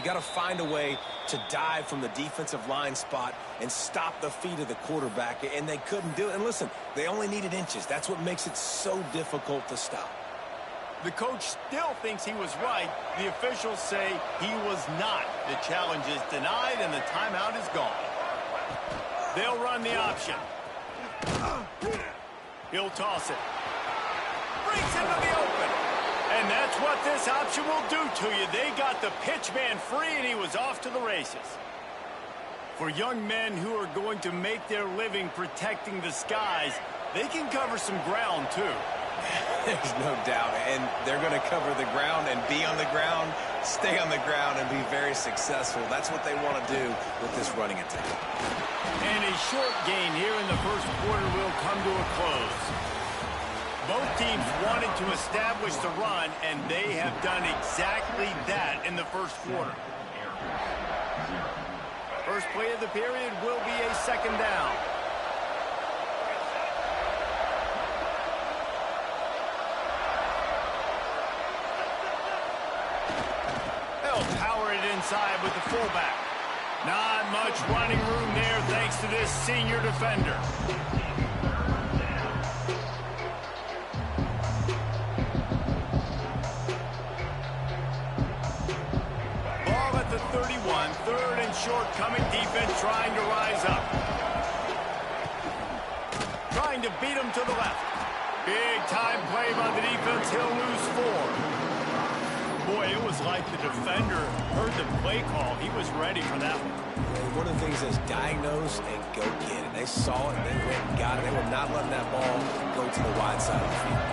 You got to find a way to dive from the defensive line spot and stop the feet of the quarterback, and they couldn't do it. And listen, they only needed inches. That's what makes it so difficult to stop. The coach still thinks he was right. The officials say he was not. The challenge is denied, and the timeout is gone. They'll run the option. He'll toss it. Breaks into the open. And that's what this option will do to you. They got the pitch man free, and he was off to the races. For young men who are going to make their living protecting the skies, they can cover some ground, too. There's no doubt, and they're going to cover the ground and be on the ground, stay on the ground, and be very successful. That's what they want to do with this running attack. And a short gain here in the first quarter will come to a close. Both teams wanted to establish the run, and they have done exactly that in the first quarter. First play of the period will be a second down. They'll power it inside with the fullback. Not much running room there thanks to this senior defender. Ball at the 31, third and short coming, defense trying to rise up. Trying to beat him to the left. Big time play by the defense. He'll lose 4. Boy, it was like the defender heard the play call. He was ready for that one. One of the things is diagnose and go get it. They saw it, they went and got it. They were not letting that ball go to the wide side of the field.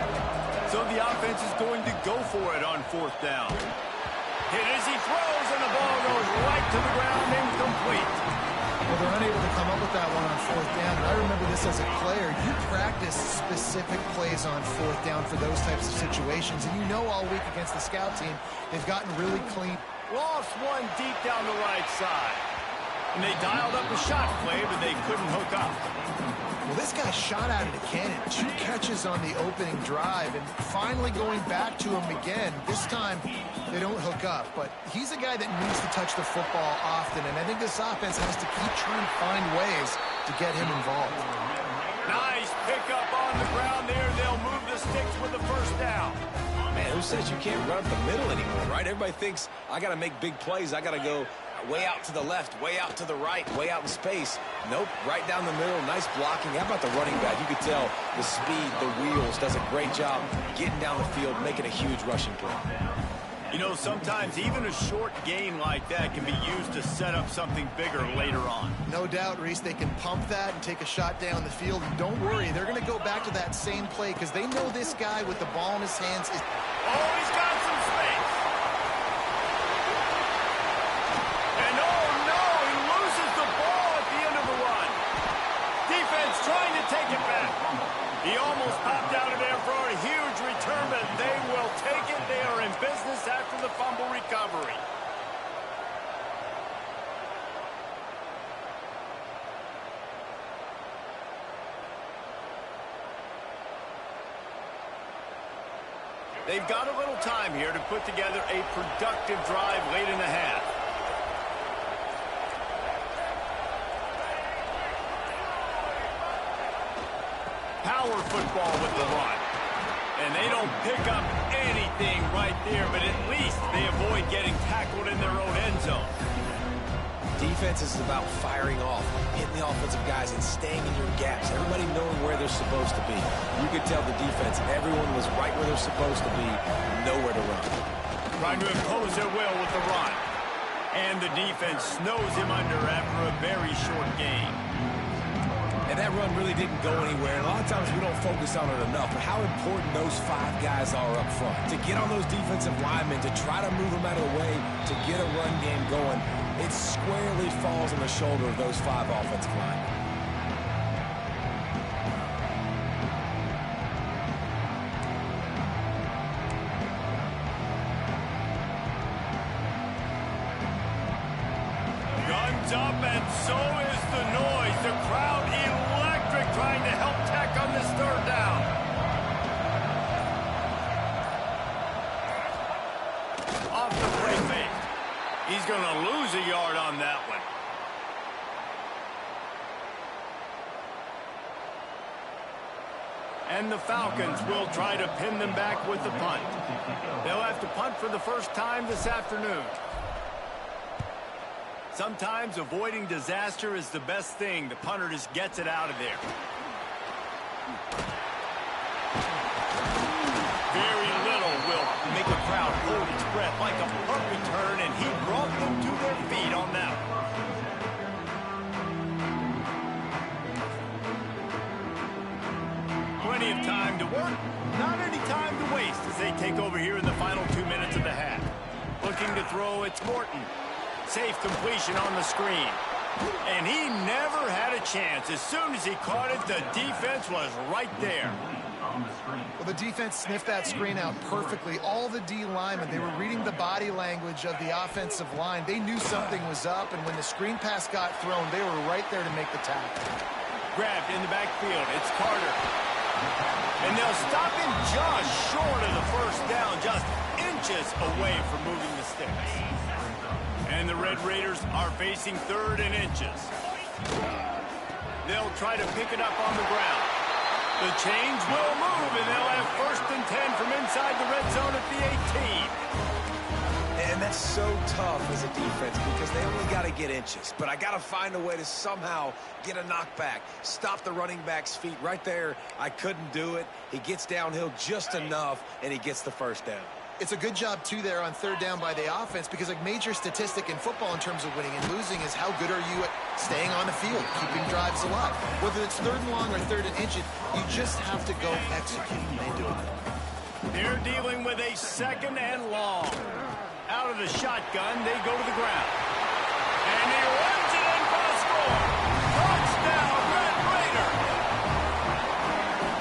So the offense is going to go for it on fourth down. Hit as he throws, and the ball goes right to the ground, incomplete. Well, they're unable to come up with that one on fourth down. And I remember this as a player. You practice specific plays on fourth down for those types of situations. And you know all week against the scout team, they've gotten really clean. Lost one deep down the right side. And they dialed up a shot play, but they couldn't hook up. Well, this guy shot out of the cannon. 2 catches on the opening drive, and finally going back to him again. This time, they don't hook up, but he's a guy that needs to touch the football often, and I think this offense has to keep trying to find ways to get him involved. Nice pickup on the ground there. They'll move the sticks with the first down. Man, who says you can't run up the middle anymore, right? Everybody thinks, I got to make big plays. I got to go way out to the left, way out to the right, way out in space. Nope, right down the middle. Nice blocking. How about the running back? You could tell the speed, the wheels, does a great job getting down the field, making a huge rushing play. You know, sometimes even a short gain like that can be used to set up something bigger later on. No doubt, Reese, they can pump that and take a shot down the field. And don't worry, they're going to go back to that same play because they know this guy with the ball in his hands is... Oh, he's got some space. And oh no, he loses the ball at the end of the run. Defense trying to take it back. He almost popped out of there for a huge return, but they will take it. They are in business after the fumble recovery. They've got a little time here to put together a productive drive late in the half. Power football with the run. And they don't pick up anything right there, but at least they avoid getting tackled in their own end zone. Defense is about firing off, hitting the offensive guys, and staying in your gaps. Everybody knowing where they're supposed to be. You could tell the defense, everyone was right where they're supposed to be, nowhere to run. Trying to impose their will with the run. And the defense snows him under after a very short game. And that run really didn't go anywhere. And a lot of times we don't focus on it enough, but how important those 5 guys are up front. To get on those defensive linemen, to try to move them out of the way, to get a run game going, it squarely falls on the shoulder of those 5 offensive linemen. Guns up, and so is the noise. The crowd electric, trying to help Tech on this third down. Off the play fake. He's going to lose a yard on that one. And the Falcons will try to pin them back with the punt. They'll have to punt for the first time this afternoon. Sometimes avoiding disaster is the best thing. The punter just gets it out of there. Very little will make a crowd hold its breath like a punt return, and he brought them to their feet on that one. Plenty of time to work, not any time to waste as they take over here in the final 2 minutes of the half. Looking to throw, it's Morton. Safe completion on the screen. And he never had a chance. As soon as he caught it, the defense was right there. Well, the defense sniffed that screen out perfectly. All the D linemen, they were reading the body language of the offensive line. They knew something was up, and when the screen pass got thrown, they were right there to make the tackle. Grabbed in the backfield. It's Carter. And they'll stop him just short of the first down, just inches away from moving the sticks. And the Red Raiders are facing 3rd and inches. They'll try to pick it up on the ground. The chains will move, and they'll have 1st and 10 from inside the red zone at the 18. And that's so tough as a defense because they only got to get inches. But I got to find a way to somehow get a knockback, stop the running back's feet. Right there, I couldn't do it. He gets downhill just enough, and he gets the first down. It's a good job, too, there on 3rd down by the offense because a major statistic in football in terms of winning and losing is how good are you at staying on the field, keeping drives alive. Whether it's 3rd and long or 3rd and inches, you just have to go execute, and they do it. They're dealing with a 2nd and long. Out of the shotgun, they go to the ground. And he runs it in for a score. Touchdown, Red Raider.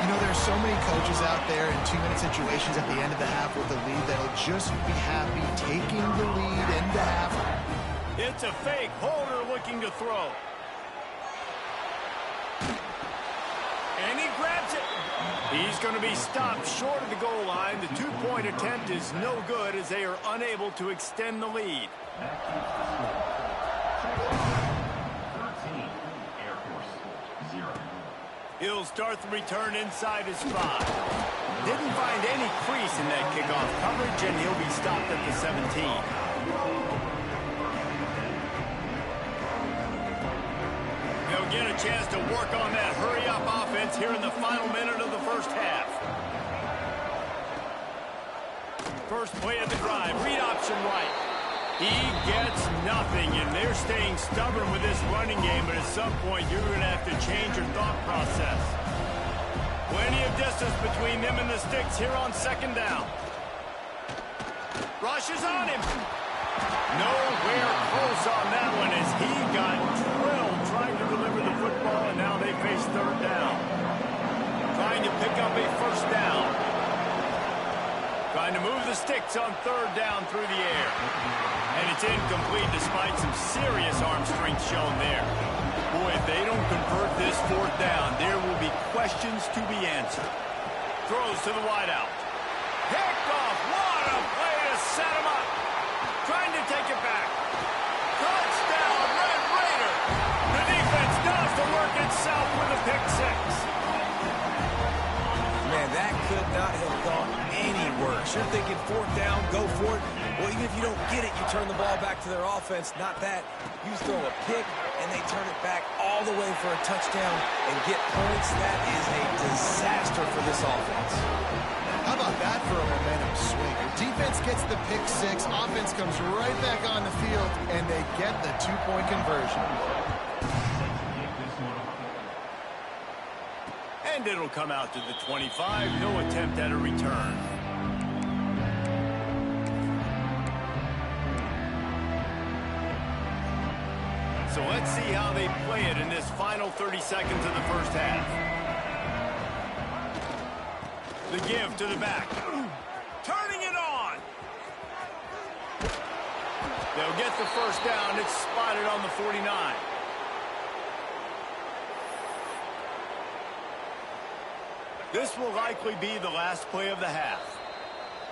You know, there's so many coaches out there in 2-minute situations at the end of the half with the lead that'll just be happy taking the lead into half. It's a fake. Holder looking to throw. And he grabs it. He's going to be stopped short of the goal line. The 2-point attempt is no good as they are unable to extend the lead. He'll start the return inside his 5. Didn't find any crease in that kickoff coverage, and he'll be stopped at the 17. They'll get a chance to work on that hurry-up offense here in the final minute of the first half. First play of the drive, read option right. He gets nothing, and they're staying stubborn with this running game, but at some point you're going to have to change your thought process. Plenty of distance between them and the sticks here on 2nd down. Rushes on him. Nowhere close on that one as he got drilled trying to deliver the football, and now they face 3rd down. Trying to pick up a 1st down. Trying to move the sticks on 3rd down through the air. And it's incomplete despite some serious arm strength shown there. Boy, if they don't convert this 4th down, there will be questions to be answered. Throws to the wideout. Picked off. What a play to set him up. Trying to take it back. Touchdown, Red Raider. The defense does the work itself with a pick 6. Man, that could not have gone any worse. You're thinking 4th down, go for it. Well, even if you don't get it, you turn the ball back to their offense. Not that. You throw a pick, and they turn it back all the way for a touchdown and get points. That is a disaster for this offense. How about that for a momentum swing? The defense gets the pick 6, offense comes right back on the field, and they get the 2-point conversion. And it'll come out to the 25. No attempt at a return. So let's see how they play it in this final 30 seconds of the first half. The give to the back. Turning it on. They'll get the first down. It's spotted on the 49. This will likely be the last play of the half.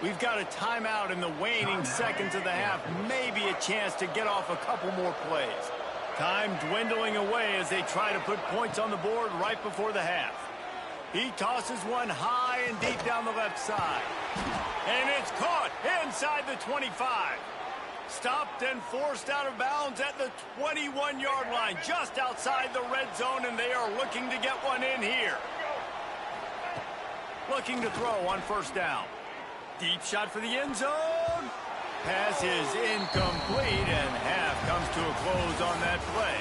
We've got a timeout in the waning seconds of the half. Maybe a chance to get off a couple more plays. Time dwindling away as they try to put points on the board right before the half. He tosses one high and deep down the left side. And it's caught inside the 25. Stopped and forced out of bounds at the 21-yard line, just outside the red zone, and they are looking to get one in here. Looking to throw on first down. Deep shot for the end zone. Pass is incomplete, and half comes to a close on that play.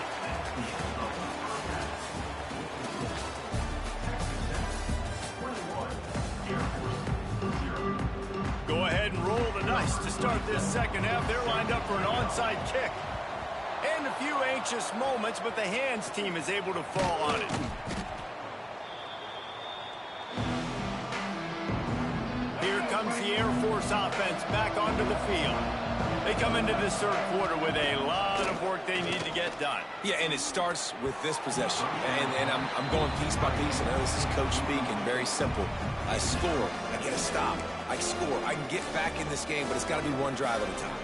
Go ahead and roll the dice to start this second half. They're lined up for an onside kick. And a few anxious moments, but the hands team is able to fall on it. Here comes the Air Force offense back onto the field. They come into this third quarter with a lot of work they need to get done. Yeah, and it starts with this possession. And I'm going piece by piece. I know this is coach speaking, very simple. I score, I get a stop, I score. I can get back in this game, but it's got to be one drive at a time.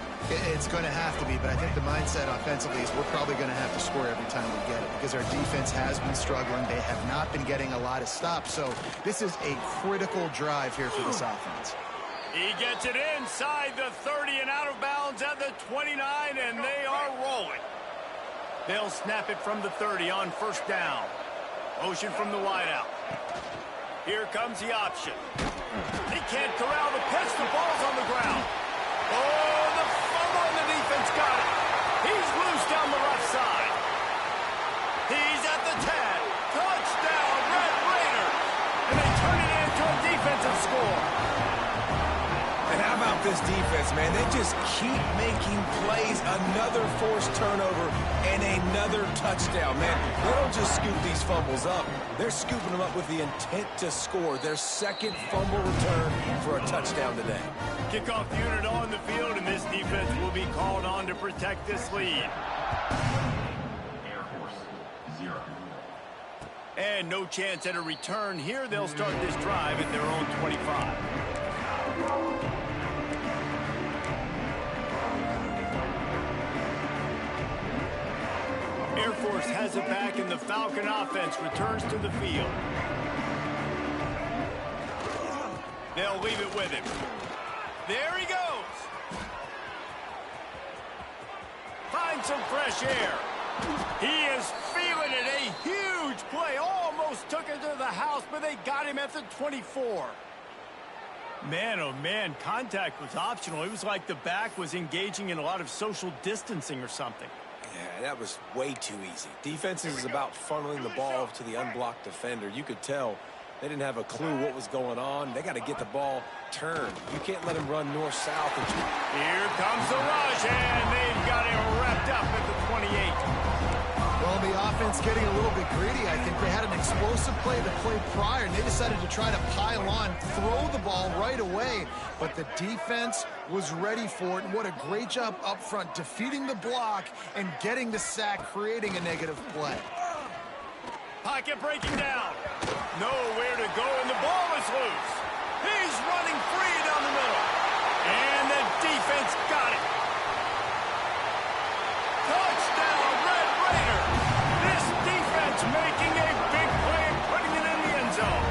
It's going to have to be, but I think the mindset offensively is we're probably going to have to score every time we get it because our defense has been struggling. They have not been getting a lot of stops, so this is a critical drive here for this offense. He gets it inside the 30 and out of bounds at the 29, and they are rolling. They'll snap it from the 30 on first down. Motion from the wideout. Here comes the option. He can't corral the pitch. The ball's on the ground. Oh, the fumble, and the defense got it. He's loose down the left side. He's at the 10. Touchdown, Red Raiders. And they turn it into a defensive score. And how about this defense, man? They just keep making plays. Another forced turnover and another touchdown, man. They don't just scoop these fumbles up. They're scooping them up with the intent to score. Their second fumble return for a touchdown today. Kickoff unit on the field, and this defense will be called on to protect this lead. Air Force 0. And no chance at a return here. They'll start this drive at their own 25. Air Force has it back, and the Falcon offense returns to the field. They'll leave it with him. There he goes. Find some fresh air. He is feeling it. A huge play. Almost took it to the house, but they got him at the 24. Man, oh man, contact was optional. It was like the back was engaging in a lot of social distancing or something. Yeah, that was way too easy. Defense is about funneling the ball to the unblocked defender. You could tell they didn't have a clue what was going on. They got to get the ball turned. You can't let him run north-south. Here comes the rush, and they've got him wrapped up at the 28. Well, the offense getting a little bit greedy. I think they had an explosive play the play prior, and they decided to try to pile on, throw the ball right away. But the defense was ready for it. And what a great job up front, defeating the block and getting the sack, creating a negative play. Pocket breaking down. Nowhere to go, and the ball is loose. He's running free down the middle. And the defense got it. Touchdown, Red Raiders. This defense making a big play and putting it in the end zone.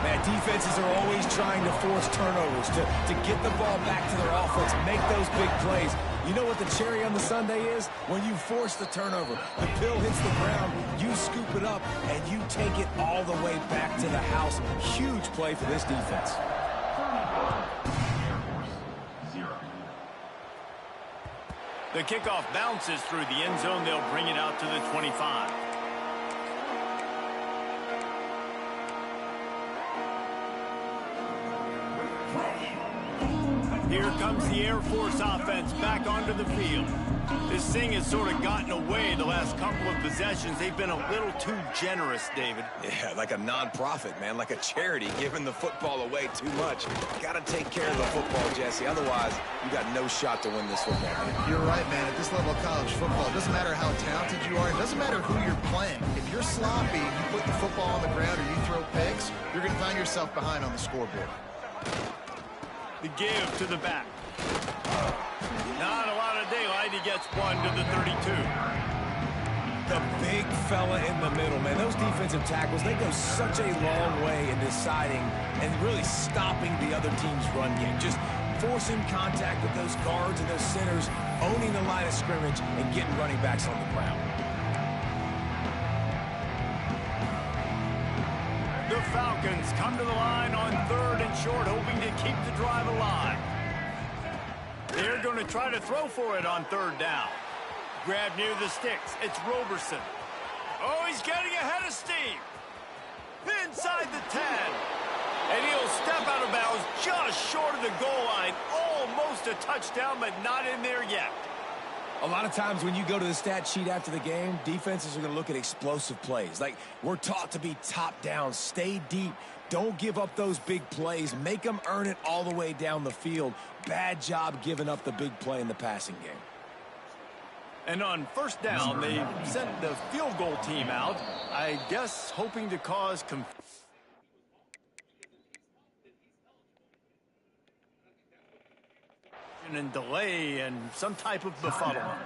Man, defenses are always trying to force turnovers, to get the ball back to their offense, make those big plays. You know what the cherry on the sundae is? When you force the turnover, the pill hits the ground, you scoop it up, and you take it all the way back to the house. Huge play for this defense. Air Force 0. The kickoff bounces through the end zone. They'll bring it out to the 25. Here comes the Air Force offense back onto the field. This thing has sort of gotten away the last couple of possessions. They've been a little too generous, David. Yeah, like a non-profit, man, like a charity, giving the football away too much. Got to take care of the football, Jesse. Otherwise, you got no shot to win this football game. You're right, man. At this level of college football, it doesn't matter how talented you are. It doesn't matter who you're playing. If you're sloppy, you put the football on the ground or you throw picks, you're going to find yourself behind on the scoreboard. The give to the back. Not a lot of daylight. He gets one to the 32. The big fella in the middle, man. Those defensive tackles, they go such a long way in deciding and really stopping the other team's run game. Just forcing contact with those guards and those centers, owning the line of scrimmage, and getting running backs on the ground. The Falcons come to the line on 3rd and short, hoping to keep the drive alive. They're going to try to throw for it on 3rd down. Grab near the sticks. It's Roberson. Oh, he's getting ahead of steam. Inside the 10. And he'll step out of bounds just short of the goal line. Almost a touchdown, but not in there yet. A lot of times when you go to the stat sheet after the game, defenses are going to look at explosive plays. Like, we're taught to be top down, stay deep, don't give up those big plays, make them earn it all the way down the field. Bad job giving up the big play in the passing game. And on 1st down, they sent the field goal team out, I guess hoping to cause confusion and delay and some type of befuddlement.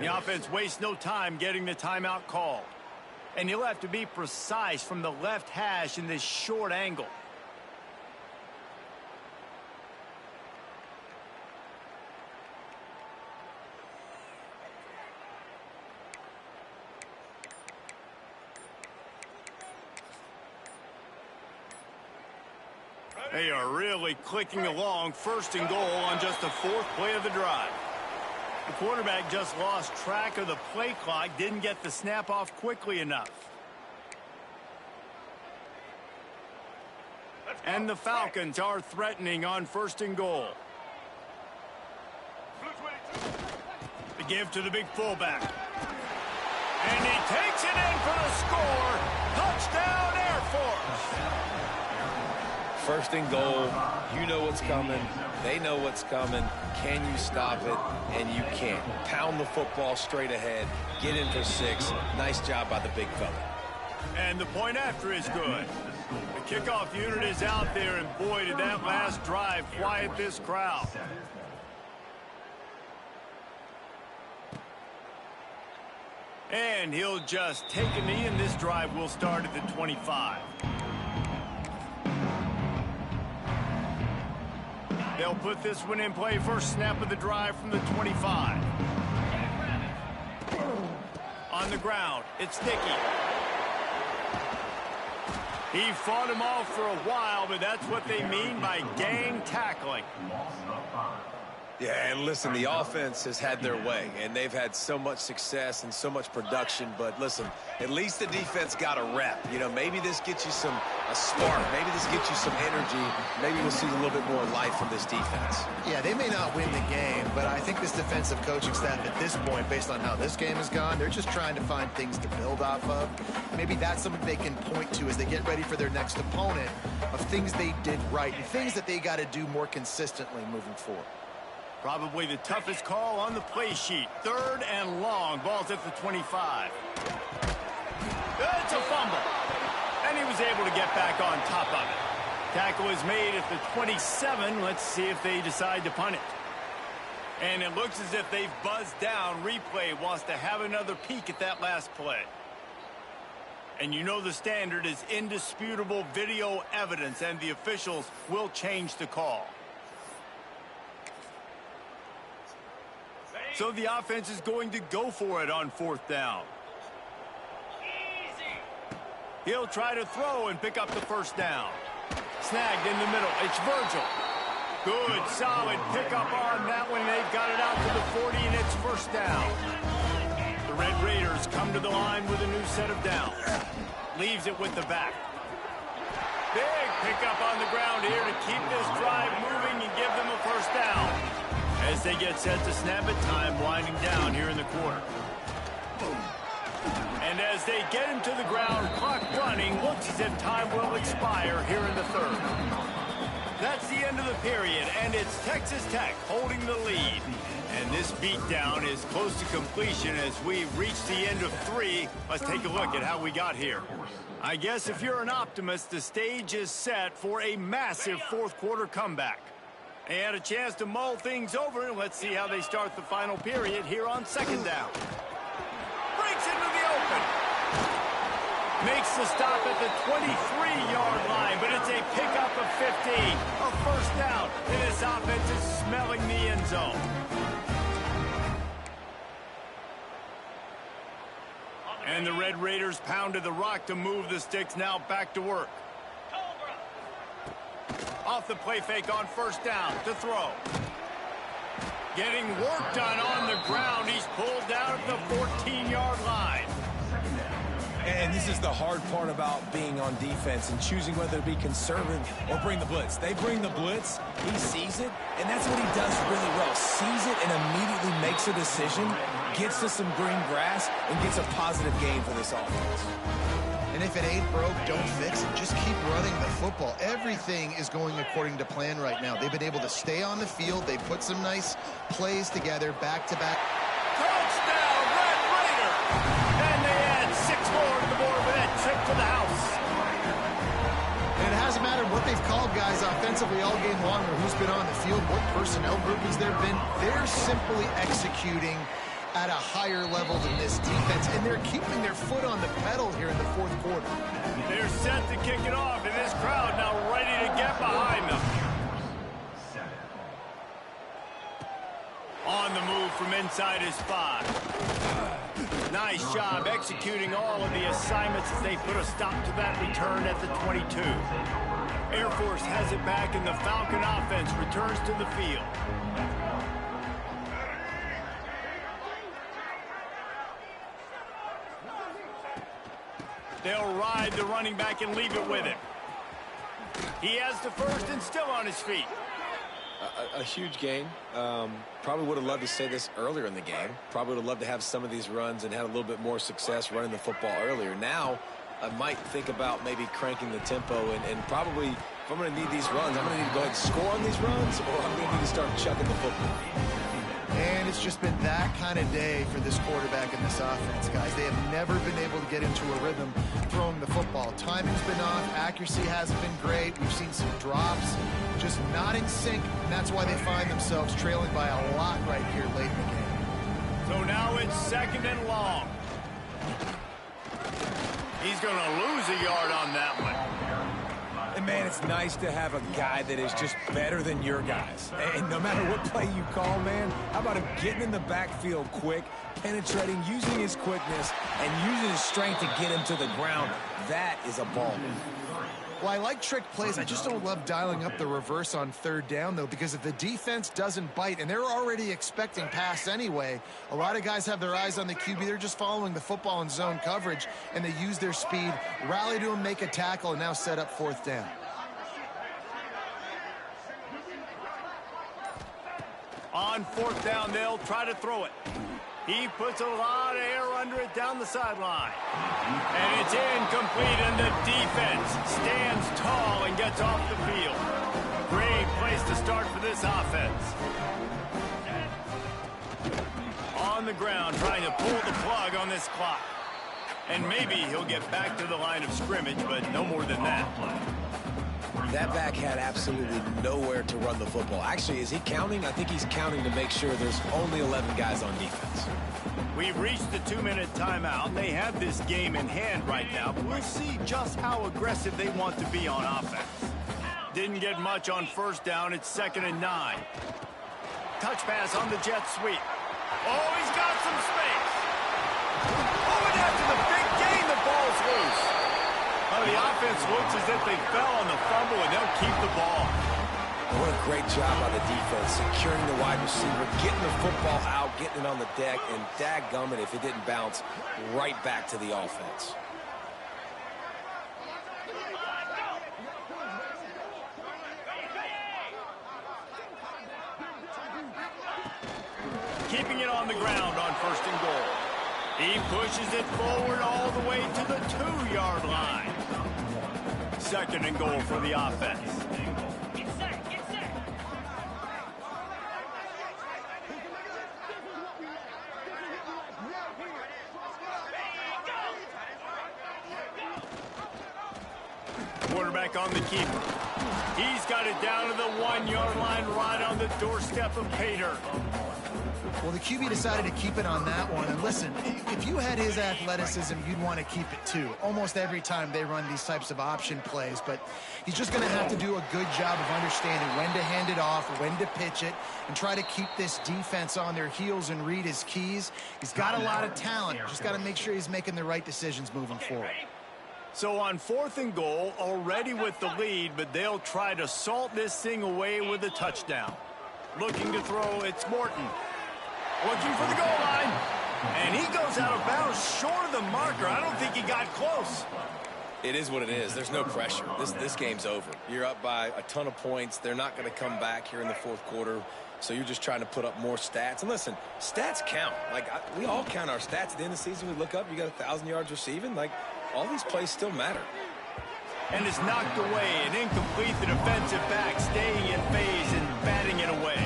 The offense wastes no time getting the timeout called. And you'll have to be precise from the left hash in this short angle. They are really clicking along, 1st and goal on just the 4th play of the drive. The quarterback just lost track of the play clock, didn't get the snap off quickly enough. And the Falcons are threatening on 1st and goal. The give to the big fullback. And he takes it in for the score. Touchdown, Air Force. 1st and goal, you know what's coming, they know what's coming, can you stop it? And you can't. Pound the football straight ahead, get in for 6, nice job by the big fella. And the point after is good. The kickoff unit is out there, and boy, did that last drive quiet this crowd. And he'll just take a knee, and this drive will start at the 25. They'll put this one in play. 1st snap of the drive from the 25. On the ground, it's Ncca. He fought him off for a while, but that's what they mean by gang tackling. Yeah, and listen, the offense has had their way, and they've had so much success and so much production. But listen, at least the defense got a rep. You know, maybe this gets you a spark. Maybe this gets you some energy. Maybe we'll see a little bit more life from this defense. Yeah, they may not win the game, but I think this defensive coaching staff at this point, based on how this game has gone, they're just trying to find things to build off of. Maybe that's something they can point to as they get ready for their next opponent, of things they did right and things that they got to do more consistently moving forward. Probably the toughest call on the play sheet. 3rd and long. Ball's at the 25. It's a fumble. And he was able to get back on top of it. Tackle is made at the 27. Let's see if they decide to punt it. And it looks as if they've buzzed down. Replay wants to have another peek at that last play. And you know the standard is indisputable video evidence, and the officials will change the call. So the offense is going to go for it on 4th down. He'll try to throw and pick up the 1st down. Snagged in the middle. It's Virgil. Good, solid pickup on that one. They've got it out to the 40, and it's 1st down. The Red Raiders come to the line with a new set of downs. Leaves it with the back. Big pickup on the ground here to keep this drive moving and give them a 1st down. As they get set to snap it, time winding down here in the quarter. And as they get him to the ground, clock running, looks as if time will expire here in the 3rd. That's the end of the period, and it's Texas Tech holding the lead. And this beatdown is close to completion as we reach the end of 3. Let's take a look at how we got here. I guess if you're an optimist, the stage is set for a massive 4th quarter comeback. They had a chance to mull things over, and let's see how they start the final period here on second down. Breaks into the open. Makes the stop at the 23-yard line, but it's a pickup of 15. A first down, and this offense is smelling the end zone. And the Red Raiders pounded the rock to move the sticks, now back to work. Off the play fake on first down to throw. Getting work done on the ground. He's pulled down at the 14-yard line. And this is the hard part about being on defense and choosing whether to be conservative or bring the blitz. They bring the blitz, he sees it, and that's what he does really well. Sees it and immediately makes a decision, gets to some green grass, and gets a positive gain for this offense. And if it ain't broke, don't fix it. Just keep running the football. Everything is going according to plan right now. They've been able to stay on the field. They put some nice plays together, back-to-back. Touchdown, Red Raider! And they add 6 more to the board with that trip to the house. And it hasn't mattered what they've called guys offensively all game long or who's been on the field, what personnel group has there been. They're simply executing at a higher level than this defense, and they're keeping their foot on the pedal here in the fourth quarter. They're set to kick it off, and this crowd now ready to get behind them. On the move from inside his 5. Nice job executing all of the assignments as they put a stop to that return at the 22. Air Force has it back, and the Falcon offense returns to the field. They'll ride the running back and leave it with him. He has the first and still on his feet. A huge gain. Probably would have loved to say this earlier in the game. Probably would have loved to have some of these runs and had a little bit more success running the football earlier. Now, I might think about maybe cranking the tempo and probably, if I'm going to need these runs, I'm going to need to go ahead and score on these runs, or I'm going to need to start chucking the football. And it's just been that kind of day for this quarterback and this offense, guys. They have never been able to get into a rhythm throwing the football. Timing's been off. Accuracy hasn't been great. We've seen some drops, just not in sync. And that's why they find themselves trailing by a lot right here late in the game. So now it's second and long. He's going to lose a yard on that one. And, man, it's nice to have a guy that is just better than your guys. And no matter what play you call, man, how about him getting in the backfield quick, penetrating, using his quickness, and using his strength to get him to the ground? That is a ball. Well, I like trick plays. I just don't love dialing up the reverse on third down, though, because if the defense doesn't bite, and they're already expecting pass anyway, a lot of guys have their eyes on the QB. They're just following the football in zone coverage, and they use their speed, rally to him, make a tackle, and now set up fourth down. On fourth down, they'll try to throw it. He puts a lot of air under it down the sideline. And it's incomplete, and the defense stands tall and gets off the field. Great place to start for this offense. On the ground, trying to pull the plug on this clock. And maybe he'll get back to the line of scrimmage, but no more than that. That back had absolutely nowhere to run the football. Actually, is he counting? I think he's counting to make sure there's only 11 guys on defense. We've reached the 2-minute timeout. They have this game in hand right now, but we'll see just how aggressive they want to be on offense. Didn't get much on first down. It's 2nd and 9. Touch pass on the jet sweep. Oh, he's got some space. Oh, and after the big gain, the ball's loose. Oh, the offense looks as if they fell on the fumble, and they'll keep the ball. What a great job by the defense, securing the wide receiver, getting the football out, getting it on the deck, and dadgummit if it didn't bounce right back to the offense. Keeping it on the ground on 1st and goal. He pushes it forward all the way to the 2-yard line. 2nd and goal for the offense. Quarterback on the keeper. He's got it down to the 1-yard line right on the doorstep of pay dirt. Well, the QB decided to keep it on that one. And listen, if you had his athleticism, you'd want to keep it too. Almost every time they run these types of option plays. But he's just going to have to do a good job of understanding when to hand it off, when to pitch it, and try to keep this defense on their heels and read his keys. He's got a lot of talent. Just got to make sure he's making the right decisions moving forward. So on 4th and goal, already with the lead, but they'll try to salt this thing away with a touchdown. Looking to throw, it's Morton. Looking for the goal line. And he goes out of bounds short of the marker. I don't think he got close. It is what it is. There's no pressure. This game's over. You're up by a ton of points. They're not going to come back here in the 4th quarter. So you're just trying to put up more stats. And listen, stats count. We all count our stats at the end of the season. We look up, you got 1,000 yards receiving. All these plays still matter. And it's knocked away and incomplete. The defensive back staying in phase and batting it away.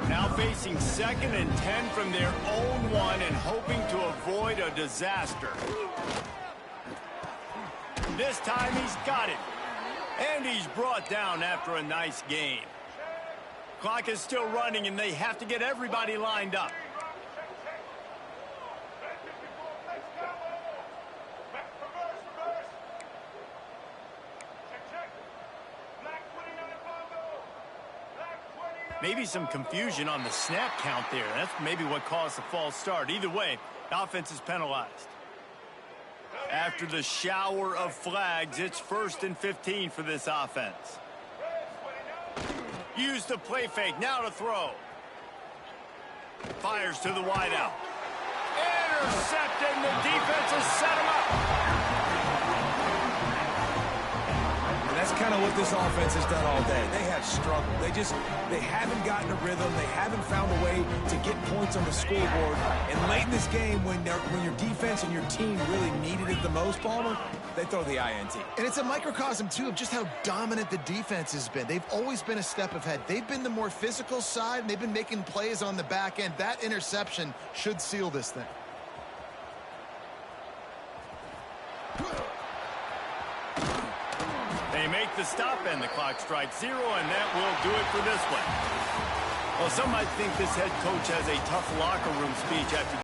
Now facing 2nd and 10 from their own 1 and hoping to avoid a disaster. This time he's got it. And he's brought down after a nice gain. Clock is still running and they have to get everybody lined up. Maybe some confusion on the snap count there. That's maybe what caused the false start. Either way, the offense is penalized. After the shower of flags, it's 1st and 15 for this offense. Use the play fake. Now to throw. Fires to the wideout. Intercepted, and the defense has set him up. That's kind of what this offense has done all day. They have struggled. They haven't gotten a rhythm. They haven't found a way to get points on the scoreboard. And late in this game, when your defense and your team really needed it the most, Palmer, they throw the INT. And it's a microcosm, too, of just how dominant the defense has been. They've always been a step ahead. They've been the more physical side, and they've been making plays on the back end. That interception should seal this thing. They make the stop and the clock strikes 0, and that will do it for this one. Well, some might think this head coach has a tough locker room speech after